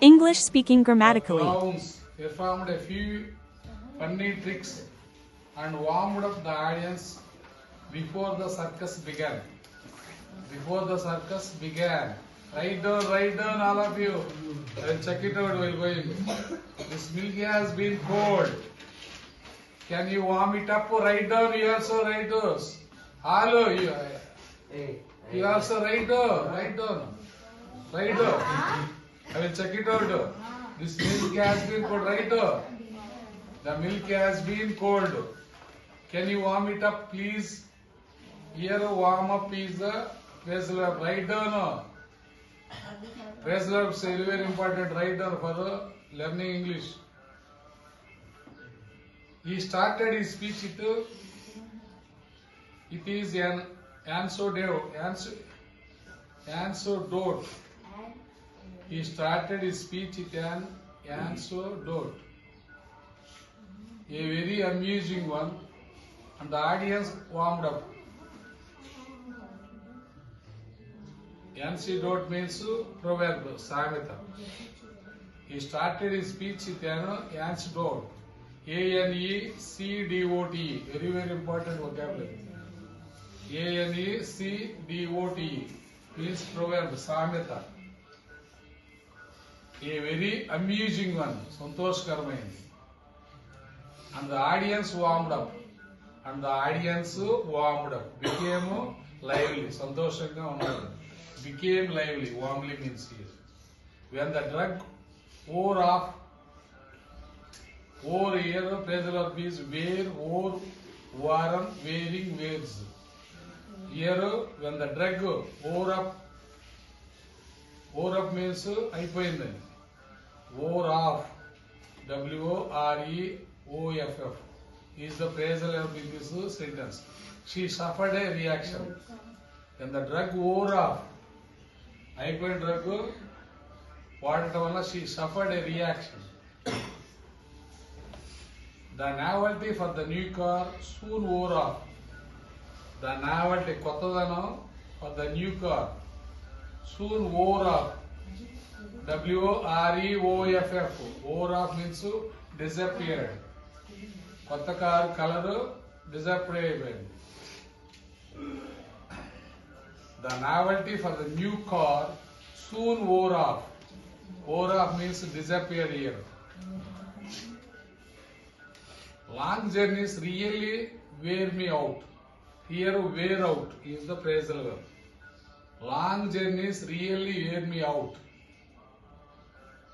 English speaking grammatically. Clowns performed a few funny tricks and warmed up the audience before the circus began. Before the circus began. Write down, all of you. I'll check it out while going. This milk has been cold. Can you warm it up? Write down. You also write those. Hello, you also write down. Write down. Write down. I will check it out. This milk has been cold. Write down. The milk has been cold. Can you warm it up, please? Here, warm up is the phrasal verb. Write down. Phrasal verbs are very important. Write down for the learning English. He started his speech with it is an anecdote. He started his speech with an anecdote. A very amusing one, and the audience warmed up. Anecdote means proverb, samita. He started his speech with an anecdote. A-N-E-C-D-O-T-E. Very, very important vocabulary. A-N-E-C-D-O-T-E means proverb, samita. A very amusing one, santoshkaramaindi. And the audience warmed up. Became lively. Santoshanga unnadu. Became lively. Warmly means here. When the drug wore off, wore here, phrasal verb is wear, wore, worn, wearing, wears. Here, when the drug wore up means అయిపోయిందని. Wore off, W-O-R-E-O-F-F is the phrasal verb in this sentence. She suffered a reaction. When the drug wore off, అయిపోయిన drug వాడటం వల్ల she suffered a reaction. The novelty for the new car soon wore off. The novelty, కొత్తదనం for the new car soon wore off. W-O-R-E-O-F-F. Wore off means disappeared. కొత్త car colour disappear అయిపోయింది. The novelty for the new car soon wore off. Wore off means disappeared here. Long journeys really wear me out. Here, wear out is the phrasal verb. Long journeys really wear me out.